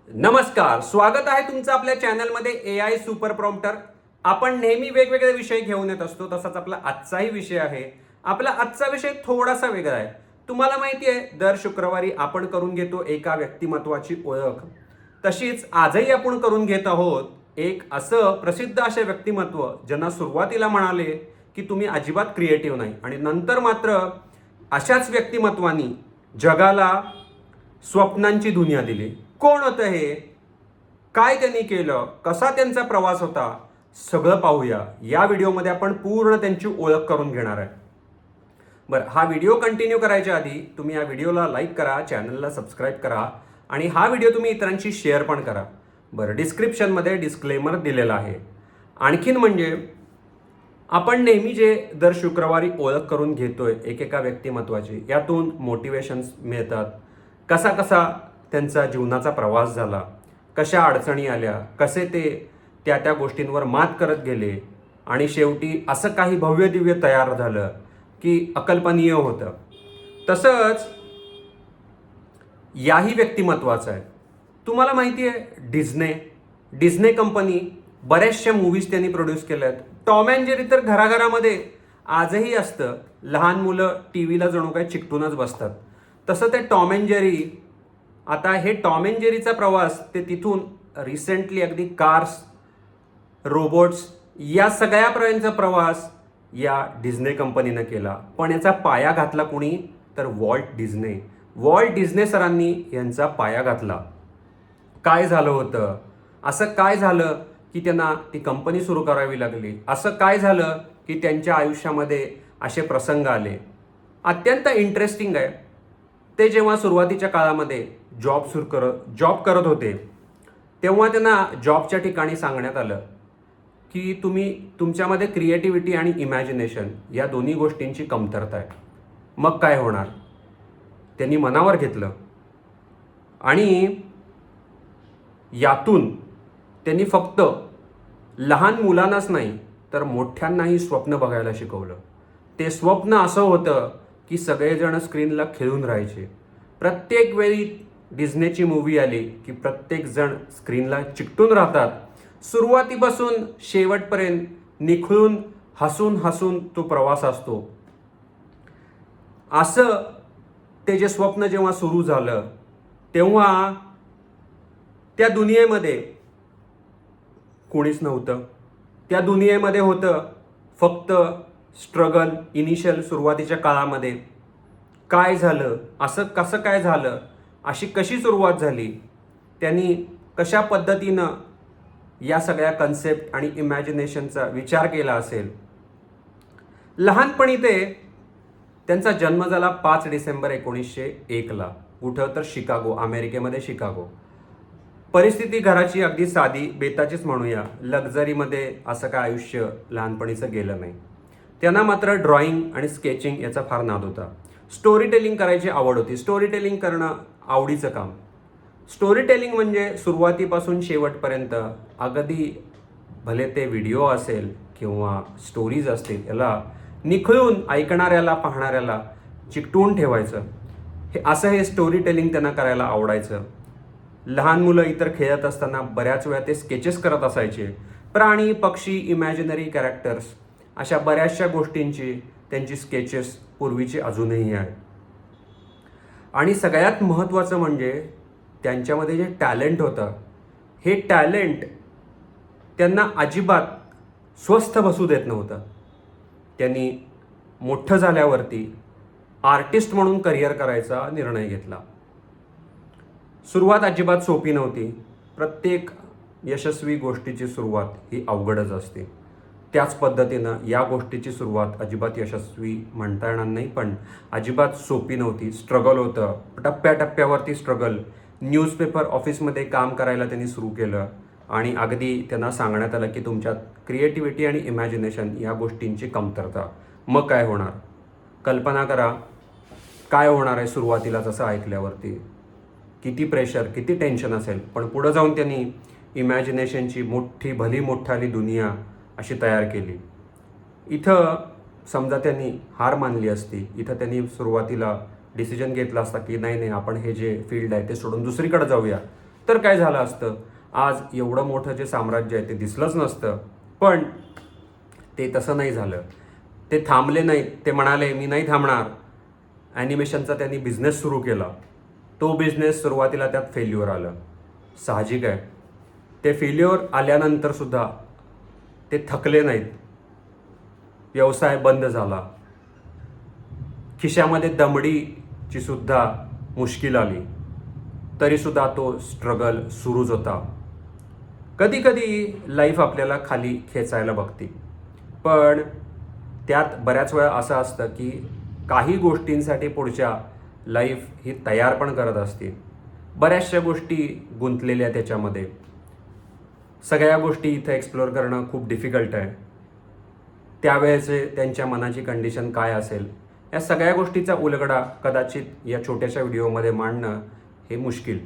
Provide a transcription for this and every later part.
नमस्कार, स्वागत आहे तुमचं आपल्या चॅनलमध्ये AI सुपर प्रॉम्प्टर. आपण नेहमी वेगवेगळे विषय घेऊन येत असतो. तसाच आपला आजचाही विषय आहे. आपला आजचा विषय थोडासा वेगळा आहे. तुम्हाला माहिती आहे, दर शुक्रवारी आपण करून घेतो एका व्यक्तिमत्वाची ओळख. तशीच आजही आपण करून घेत आहोत एक असं प्रसिद्ध असे व्यक्तिमत्व ज्यांना सुरुवातीला म्हणाले की तुम्ही अजिबात क्रिएटिव्ह नाही, आणि नंतर मात्र अशाच व्यक्तिमत्वानी जगाला स्वप्नांची दुनिया दिली. कोण होतं हे? काय त्यांनी केलं? कसा त्यांचा प्रवास होता? सगळं पाहूया. या व्हिडिओमध्ये आपण पूर्ण त्यांची ओळख करून घेणार आहे. बरं, हा व्हिडिओ कंटिन्यू करायच्या आधी तुम्ही या व्हिडिओला लाईक करा, चॅनलला सबस्क्राईब करा आणि हा व्हिडिओ तुम्ही इतरांशी शेअर पण करा. बरं, डिस्क्रिप्शनमध्ये डिस्क्लेमर दिलेला आहे. आणखीन म्हणजे आपण नेहमी जे दर शुक्रवारी ओळख करून घेतोय एकेका व्यक्तिमत्वाची, यातून मोटिवेशन्स मिळतात. कसा कसा त्यांचा जीवनाचा प्रवास झाला, कशा अडचणी आल्या, कसे ते त्या त्या गोष्टींवर मात करत गेले आणि शेवटी असं काही भव्य दिव्य तयार झालं की अकल्पनीय होतं. तसंच याही व्यक्तिमत्वाचं आहे. तुम्हाला माहिती आहे, डिझने कंपनी बऱ्याचशा मूवीज त्यांनी प्रोड्यूस केल्या आहेत. टॉम अँड जेरी तर घराघरामध्ये आजही असतं. लहान मुलं टी व्हीला जणू काय चिकटूनच बसतात. तसं ते टॉम अँड जेरी, आता हे टॉम अँड जेरीचा प्रवास ते तिथून रिसेंटली अगदी कार्स, रोबोट्स या सगळ्यापर्यंतचा प्रवास या डिझने कंपनीनं केला. पण याचा पाया घातला कुणी? तर वॉल्ट डिझने सरांनी यांचा पाया घातला. काय झालं होतं? असं काय झालं की त्यांना ती कंपनी सुरू करावी लागली? असं काय झालं की त्यांच्या आयुष्यामध्ये असे प्रसंग आले? अत्यंत इंटरेस्टिंग आहे. ते जेव्हा सुरुवातीच्या काळामध्ये जॉब करत होते, तेव्हा त्यांना जॉबच्या ठिकाणी सांगण्यात आलं की तुमच्यामध्ये क्रिएटिव्हिटी आणि इमॅजिनेशन या दोन्ही गोष्टींची कमतरता आहे. मग काय होणार? त्यांनी मनावर घेतलं आणि यातून त्यांनी फक्त लहान मुलांनाच नाही तर मोठ्यांनाही स्वप्न बघायला शिकवलं. ते स्वप्न असं होतं की सगळेजण स्क्रीनला खिळून राहायचे. प्रत्येक वेळी डिझनेची मूवी आली की प्रत्येकजण स्क्रीनला चिकटून राहतात. सुरुवातीपासून शेवटपर्यंत निखळून हसून हसून तो प्रवास असतो. असं ते जे स्वप्न जेव्हा सुरू झालं, तेव्हा त्या दुनियेमध्ये कोणीच नव्हतं. त्या दुनियेमध्ये होतं फक्त स्ट्रगल. इनिशियल सुरुवातीच्या काळामध्ये काय झालं, असं कसं काय झालं, अशी कशी सुरुवात झाली, त्यांनी कशा पद्धतीनं या सगळ्या कन्सेप्ट आणि इमॅजिनेशनचा विचार केला असेल. लहानपणी त्यांचा जन्म झाला 5 डिसेंबर 1901ला. कुठं? तर शिकागो, अमेरिकेमध्ये शिकागो. परिस्थिती घराची अगदी साधी बेताचीच म्हणूया. लक्झरीमध्ये असं काय आयुष्य लहानपणीचं गेलं नाही. त्यांना मात्र ड्रॉइंग आणि स्केचिंग याचा फार नाद होता. स्टोरी टेलिंग करायची आवड होती. स्टोरी टेलिंग करणं आवडीचं काम. स्टोरी टेलिंग म्हणजे सुरुवातीपासून शेवटपर्यंत अगदी भले ते व्हिडिओ असेल किंवा स्टोरीज असतील, याला निखळून ऐकणाऱ्याला, पाहणाऱ्याला चिकटून ठेवायचं. हे स्टोरी टेलिंग त्यांना करायला आवडायचं. लहान मुलं इतर खेळत असताना बऱ्याच वेळा ते स्केचेस करत असायचे. प्राणी, पक्षी, इमॅजिनरी कॅरेक्टर्स अशा बऱ्याचशा गोष्टींची त्यांची स्केचेस पूर्वीची अजूनही आहे. आणि सगळ्यात महत्त्वाचं म्हणजे त्यांच्यामध्ये जे टॅलेंट होतं, हे टॅलेंट त्यांना अजिबात स्वस्थ बसू देत नव्हतं. त्यांनी मोठं झाल्यावरती आर्टिस्ट म्हणून करिअर करायचा निर्णय घेतला. सुरुवात अजिबात सोपी नव्हती. प्रत्येक यशस्वी गोष्टीची सुरुवात ही अवघडच असते. त्याच पद्धतीनं या गोष्टीची सुरुवात अजिबात यशस्वी म्हणता येणार नाही, पण अजिबात सोपी नव्हती. स्ट्रगल होतं, टप्प्याटप्प्यावरती स्ट्रगल. न्यूजपेपर ऑफिसमध्ये काम करायला त्यांनी सुरू केलं आणि अगदी त्यांना सांगण्यात आलं की तुमच्यात क्रिएटिव्हिटी आणि इमॅजिनेशन या गोष्टींची कमतरता. मग काय होणार? कल्पना करा काय होणार आहे सुरुवातीलाच असं ऐकल्यावरती. किती प्रेशर, किती टेन्शन असेल. पण पुढं जाऊन त्यांनी इमॅजिनेशनची भली मोठाली दुनिया अशी तयार केली. इथं समजा त्यांनी हार मानली असती, इथं त्यांनी सुरुवातीला डिसिजन घेतला असता की नाही, आपण हे जे फील्ड आहे ते सोडून दुसरीकडे जाऊया, तर काय झालं असतं, आज एवढं मोठं जे साम्राज्य आहे ते दिसलंच नसतं. पण ते तसं नाही झालं. ते थांबले नाहीत. ते म्हणाले मी नाही थांबणार. ॲनिमेशनचा त्यांनी बिझनेस सुरू केला. तो बिझनेस सुरुवातीला त्यात फेल्युअर आलं. साहजिक आहे. ते फेल्युअर आल्यानंतरसुद्धा ते थकले नाहीत. व्यवसाय बंद झाला. खिशामध्ये दमडीची सुद्धा मुश्किल आली. तरीसुद्धा तो स्ट्रगल सुरूच होता. कधी कधी लाईफ आपल्याला खाली खेचायला बघते. पण त्यात बऱ्याच वेळा असं असतं की काही गोष्टींसाठी पुढच्या लाईफ ही तयार पण करत असते. बऱ्याचशा गोष्टी गुंतलेल्या त्याच्यामध्ये. सगळ्या गोष्टी इथं एक्सप्लोअर करणं खूप डिफिकल्ट आहे. त्यावेळेचे त्यांच्या मनाची कंडिशन काय असेल, या सगळ्या गोष्टीचा उलगडा कदाचित या छोट्याशा व्हिडिओमध्ये मांडणं हे मुश्किल.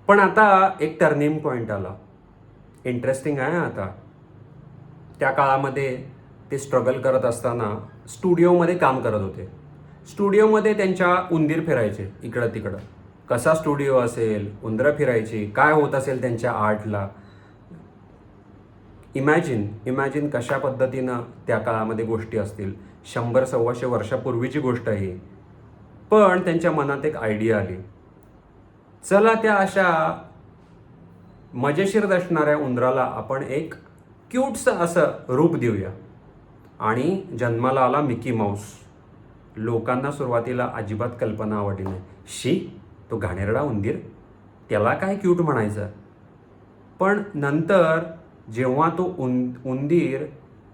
पण आता एक टर्निंग पॉईंट आला. इंटरेस्टिंग आहे. आता त्या काळामध्ये ते स्ट्रगल करत असताना स्टुडिओमध्ये काम करत होते. स्टुडिओमध्ये त्यांच्या उंदीर फिरायचे इकडं तिकडं. कसा स्टुडिओ असेल, उंदरं फिरायची, काय होत असेल त्यांच्या आर्टला. इमॅजिन कशा पद्धतीनं त्या काळामध्ये गोष्टी असतील. 100-125 वर्षापूर्वीची गोष्ट आहे. पण त्यांच्या मनात एक आयडिया आली, चला त्या अशा मजेशीर दिसणाऱ्या उंदराला आपण एक क्यूटचं असं रूप देऊया. आणि जन्माला आला मिकी माऊस. लोकांना सुरुवातीला अजिबात कल्पना आवडली नाही. शी, तो घाणेरडा उंदीर, त्याला काय क्यूट म्हणायचं. पण नंतर जेव्हा तो उंदीर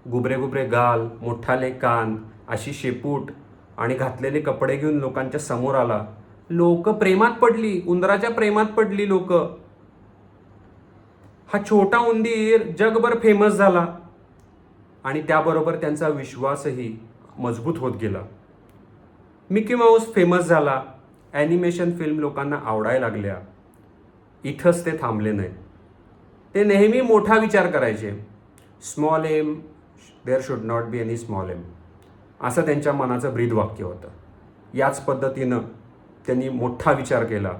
गुबरे गुबरे गाल, मोठाले कान, अशी शेपूट आणि घातलेले कपडे घेऊन लोकांच्या समोर आला, लोक प्रेमात पडली. उंदराच्या प्रेमात पडली लोक. हा छोटा उंदीर जगभर फेमस झाला आणि त्याबरोबर त्यांचा विश्वासही मजबूत होत गेला. मिकी माऊस फेमस झाला. ॲनिमेशन फिल्म लोकांना आवडायला लागल्या. इथंच ते थांबले नाहीत. ते नेहमी मोठा विचार करायचे. Small M, there should not be any small M, असं त्यांच्या मनाचं ब्रीद वाक्य होतं. याच पद्धतीनं त्यांनी मोठा विचार केला.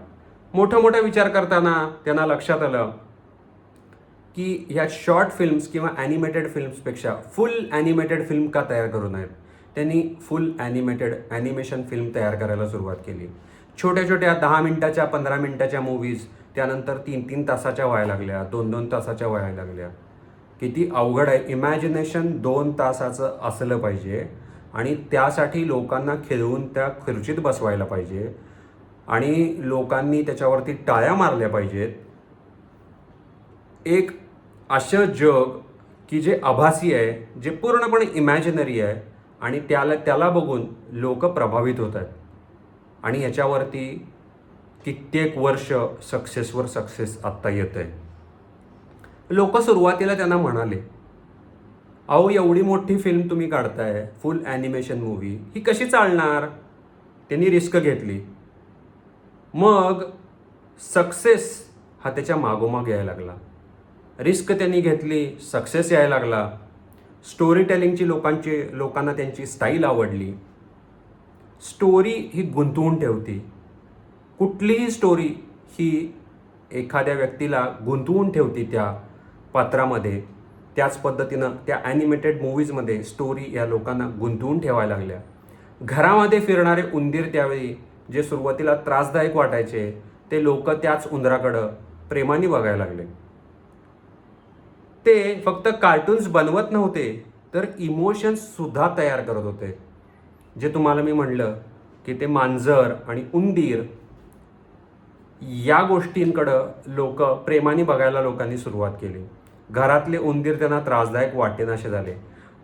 मोठा विचार करताना त्यांना लक्षात आलं की ह्या शॉर्ट फिल्म्स किंवा ॲनिमेटेड फिल्म्सपेक्षा फुल ॲनिमेटेड फिल्म का तयार करू नयेत. त्यांनी फुल ॲनिमेशन फिल्म तयार करायला सुरुवात केली. छोट्या 10 मिनिटाच्या, 15 मिनिटाच्या मूव्हीज त्यानंतर 3-3 तासाच्या व्हायला लागल्या, 2-2 तासाच्या व्हायला लागल्या. किती अवघड आहे. इमॅजिनेशन 2 तासाचं असलं पाहिजे आणि त्यासाठी लोकांना खेळवून त्या खुर्चीत बसवायला पाहिजे आणि लोकांनी त्याच्यावरती टाळ्या मारल्या पाहिजेत. एक असं जग की जे आभासी आहे, जे पूर्णपणे इमॅजिनरी आहे आणि त्याला बघून लोक प्रभावित होत आहेत. आणि ह्याच्यावरती कित्येक वर्ष सक्सेसवर सक्सेस आत्ता येत आहे. लोक सुरुवातीला त्यांना म्हणाले, अहो एवढी मोठी फिल्म तुम्ही काढताय, फुल ॲनिमेशन मूव्ही, ही कशी चालणार. त्यांनी रिस्क घेतली. मग सक्सेस हा त्याच्या मागोमाग यायला लागला. रिस्क त्यांनी घेतली, सक्सेस यायला लागला. स्टोरी टेलिंगची लोकांना त्यांची स्टाईल आवडली. स्टोरी ही गुंतवून ठेवते. कुठलीही स्टोरी ही एखाद्या व्यक्तीला गुंतवून ठेवते त्या पात्रामध्ये. त्याच पद्धतीनं त्या ॲनिमेटेड मूव्हीजमध्ये स्टोरी या लोकांना गुंतवून ठेवायला लागल्या. घरामध्ये फिरणारे उंदीर त्यावेळी जे सुरुवातीला त्रासदायक वाटायचे, ते लोक त्याच उंदराकडं प्रेमाने बघायला लागले. ते फक्त कार्टून्स बनवत नव्हते, तर इमोशन्ससुद्धा तयार करत होते. जे तुम्हाला मी म्हणलं की ते मांजर आणि उंदीर या गोष्टींकडं लोक प्रेमाने बघायला लोकांनी सुरुवात केली. घरातले उंदीर त्यांना त्रासदायक वाटेनासे झाले.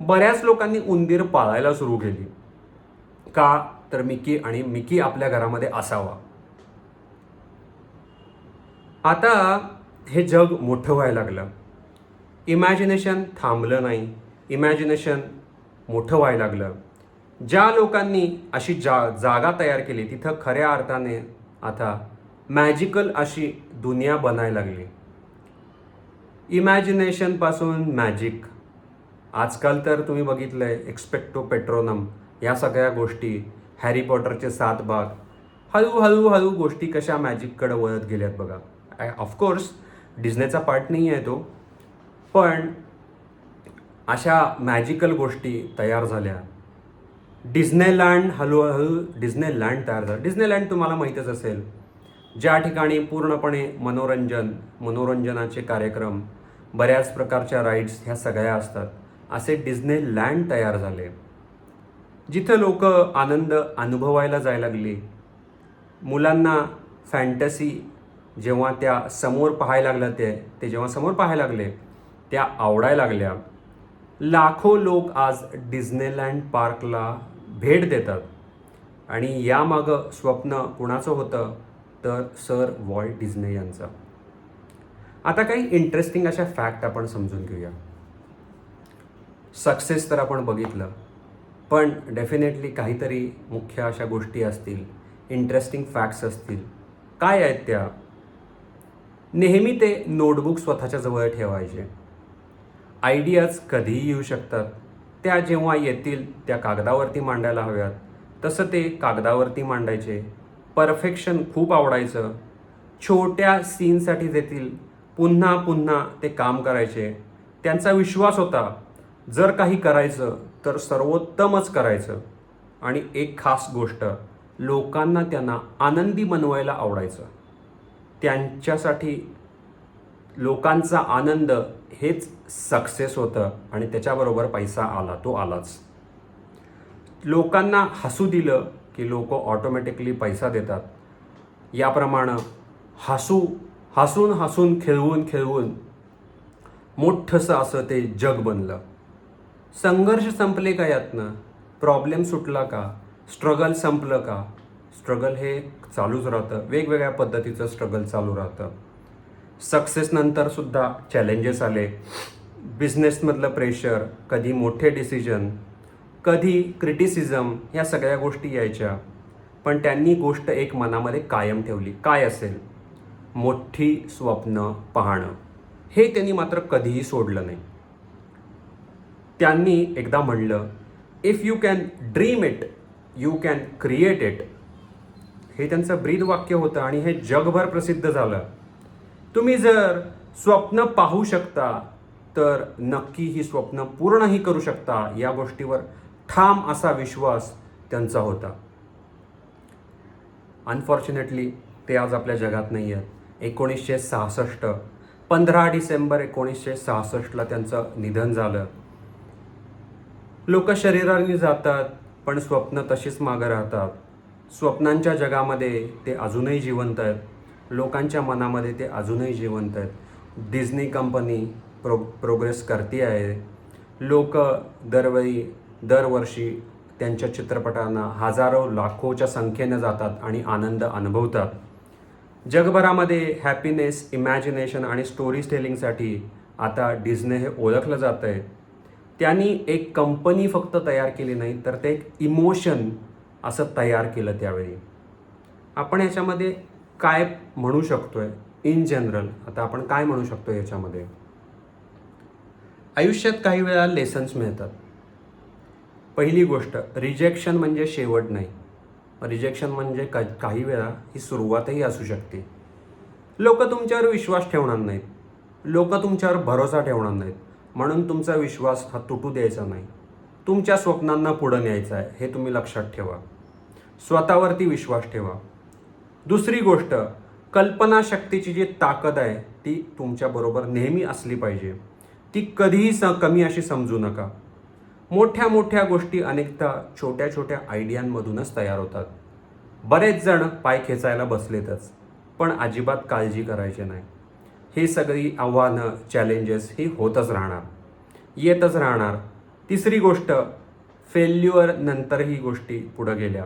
बऱ्याच लोकांनी उंदीर पाळायला सुरू केली. का तर मिकी आपल्या घरामध्ये असावा. आता हे जग मोठं व्हायला लागलं. इमॅजिनेशन थांबलं नाही. इमॅजिनेशन मोठं व्हायला लागलं. ज्या लोकांनी अशी जागा तयार केली, तिथं खऱ्या अर्थाने आता मॅजिकल अशी दुनिया बनायला लागली. इमॅजिनेशनपासून मॅजिक. आजकाल तर तुम्ही बघितलं आहे, एक्सपेक्टो पेट्रोनम, या सगळ्या गोष्टी, हॅरी पॉटरचे 7 भाग, हळूहळू गोष्टी कशा मॅजिककडे वळत गेल्यात बघा. ऑफकोर्स डिझनेचा पार्ट नाही आहे तो, पण अशा मॅजिकल गोष्टी तयार झाल्या. डिझनेलँड हळूहळू डिझनेलँड तयार झालं. डिझनेलँड तुम्हाला माहीतच असेल, ज्या ठिकाणी पूर्णपणे मनोरंजनाचे कार्यक्रम, बऱ्याच प्रकारच्या राईड्स ह्या सगळ्या असतात, असे डिझनेलँड तयार झाले, जिथं लोक आनंद अनुभवायला जायला लागली. मुलांना फॅन्टसी जेव्हा त्या समोर पाहायला लागल्या, ते जेव्हा समोर पाहायला लागले त्या आवडायला लागल्या. लाखो लोक आज डिझनेलँड पार्कला भेट देतात आणि यामागं स्वप्न कुणाचं होतं तर सर वॉल्ट डिझने यांचं. आता काही इंटरेस्टिंग अशा फॅक्ट आपण समजून घेऊया. सक्सेस तर आपण बघितलं, पण डेफिनेटली काहीतरी मुख्य अशा गोष्टी असतील, इंटरेस्टिंग फॅक्ट्स असतील. काय आहेत त्या? नेहमी ते नोटबुक स्वतःच्या जवळ ठेवायचे. आयडियाज कधीही येऊ शकतात, त्या जेव्हा येतील त्या कागदावरती मांडायला हव्यात, तसं ते कागदावरती मांडायचे. परफेक्शन खूप आवडायचं. छोट्या सीनसाठी देतील पुन्हा पुन्हा ते काम करायचे. त्यांचा विश्वास होता जर काही करायचं तर सर्वोत्तमच करायचं. आणि एक खास गोष्ट, लोकांना त्यांना आनंदी बनवायला आवडायचं. त्यांच्यासाठी लोकांचा आनंद हेच सक्सेस होतं आणि त्याच्याबरोबर पैसा आला तो आलाच. लोकांना हसू दिलं की लोक ऑटोमॅटिकली पैसा देतात. याप्रमाणे हसून हसून खेळवून मोठंसं असं ते जग बनलं. संघर्ष संपले का यातनं? प्रॉब्लेम सुटला का? स्ट्रगल संपलं का? स्ट्रगल हे चालूच राहतं, वेगवेगळ्या पद्धतीचं स्ट्रगल चालू राहतं. सक्सेसनंतर सुद्धा चॅलेंजेस आले. बिझनेसमधलं प्रेशर, कधी मोठे डिसिजन, कधी क्रिटिसिझम, ह्या सगळ्या गोष्टी यायच्या. पण त्यांनी गोष्ट एक मनामध्ये कायम ठेवली. काय असेल? मोठी स्वप्न पाहणं. हे त्यांनी मात्र कधीही सोडलं नाही. त्यांनी एकदा म्हणलं, if you can dream it you can create it. हे त्यांचं ब्रीद वाक्य होतं आणि हे जगभर प्रसिद्ध झालं. तुम्ही जर स्वप्न पाहू शकता तर नक्की ही स्वप्न पूर्णही करू शकता, या गोष्टीवर ठाम असा विश्वास त्यांचा होता. अनफॉर्च्युनेटली ते आज आपल्या जगात नाही आहेत. 1966 15 डिसेंबर 1966ला त्यांचं निधन झालं. लोक शरीराने जातात पण स्वप्न तशीच मागं राहतात. स्वप्नांच्या जगामध्ये ते अजूनही जिवंत आहेत. लोकांच्या मनामध्ये ते अजूनही जिवंत आहेत. डिझनी कंपनी प्रोग्रेस करते आहे. लोक दरवर्षी त्यांच्या चित्रपटांना हजारो लाखोच्या संख्येनं जातात आणि आनंद अनुभवतात. जगभरामध्ये हॅपीनेस, इमॅजिनेशन आणि स्टोरी टेलिंगसाठी आता डिझने हे ओळखलं जातं आहे. त्यांनी एक कंपनी फक्त तयार केली नाही, तर ते एक इमोशन असं तयार केलं त्यावेळी. आपण याच्यामध्ये काय म्हणू शकतोय इन जनरल? आता आपण काय म्हणू शकतो याच्यामध्ये? आयुष्यात काही वेळा लेसन्स मिळतात. पहिली गोष्ट, रिजेक्शन म्हणजे शेवट नाही. रिजेक्शन म्हणजे काही वेळा ही सुरुवातही असू शकते. लोक तुमच्यावर विश्वास ठेवणार नाहीत, लोक तुमच्यावर भरोसा ठेवणार नाहीत. म्हणून तुमचा विश्वास हा तुटू द्यायचा नाही. तुमच्या स्वप्नांना पुढं न्यायचं आहे, हे तुम्ही लक्षात ठेवा. स्वतःवरती विश्वास ठेवा. दुसरी गोष्ट, कल्पनाशक्तीची जी ताकद आहे ती तुमच्याबरोबर नेहमी असली पाहिजे. ती कधीही कमी अशी समजू नका. मोठ्या मोठ्या गोष्टी अनेकदा छोट्या छोट्या आयडियांमधूनच तयार होतात. बरेच जण पाय खेचायला बसलेतच, पण अजिबात काळजी करायची नाही. ही सगळी आव्हानं, चॅलेंजेस ही होतच राहणार, येतच राहणार. तिसरी गोष्ट, फेल्युअर नंतरही गोष्टी पुढं गेल्या,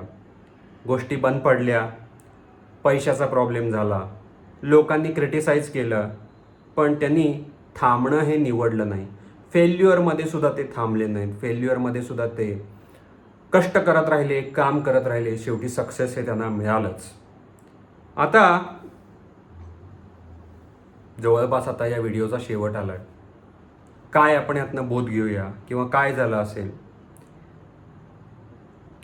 गोष्टी बंद पडल्या, पैशाचा प्रॉब्लेम झाला, लोकांनी क्रिटिसाइज केलं, पण त्यांनी थांबणं हे निवडलं नाही. फेल्युअरमध्ये सुद्धा ते थांबले नाहीत. फेल्युअरमध्ये सुद्धा ते कष्ट करत राहिले, काम करत राहिले. शेवटी सक्सेस हे त्यांना मिळालंच. आता जवळपास आता या व्हिडिओचा शेवट आला आहे. काय आपण यातनं बोध घेऊया किंवा काय झालं असेल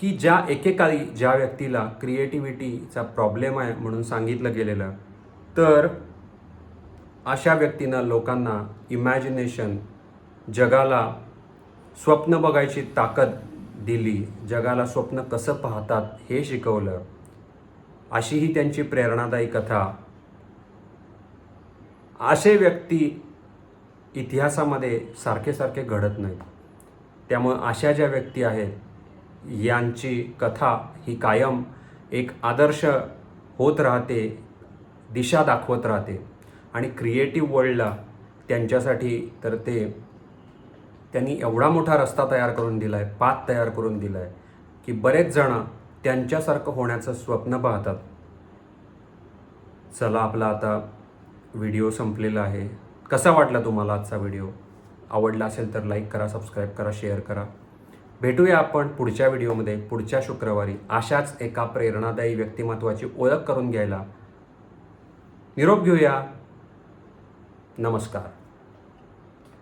की ज्या एकेकाळी ज्या व्यक्तीला क्रिएटिव्हिटीचा प्रॉब्लेम आहे म्हणून सांगितलं गेलेलं, तर अशा व्यक्तीनं लोकांना इमॅजिनेशन, जगाला स्वप्न बघायची ताकद दिली, जगाला स्वप्न कसं पाहतात हे शिकवलं. अशी ही त्यांची प्रेरणादायी कथा. असे व्यक्ती इतिहासामध्ये सारखे सारखे घडत नाहीत. त्यामुळं अशा ज्या व्यक्ती आहेत यांची कथा ही कायम एक आदर्श होत राहते, दिशा दाखवत राहते. आणि क्रिएटिव्ह वर्ल्डला त्यांच्यासाठी तर त्यांनी एवढा मोठा रस्ता तयार करून दिला आहे, पाथ तयार करून दिला आहे की बरेच जण त्यांच्यासारखं होण्याचं स्वप्न पाहतात. चला, आपला आता व्हिडिओ संपलेला आहे. कसा वाटला तुम्हाला आजचा व्हिडिओ? आवडला असेल तर लाईक करा, सबस्क्राईब करा, शेअर करा. भेटूया आपण पुढच्या व्हिडिओमध्ये पुढच्या शुक्रवारी अशाच एका प्रेरणादायी व्यक्तिमत्वाची ओळख करून घ्यायला. निरोप घेऊया. नमस्कार.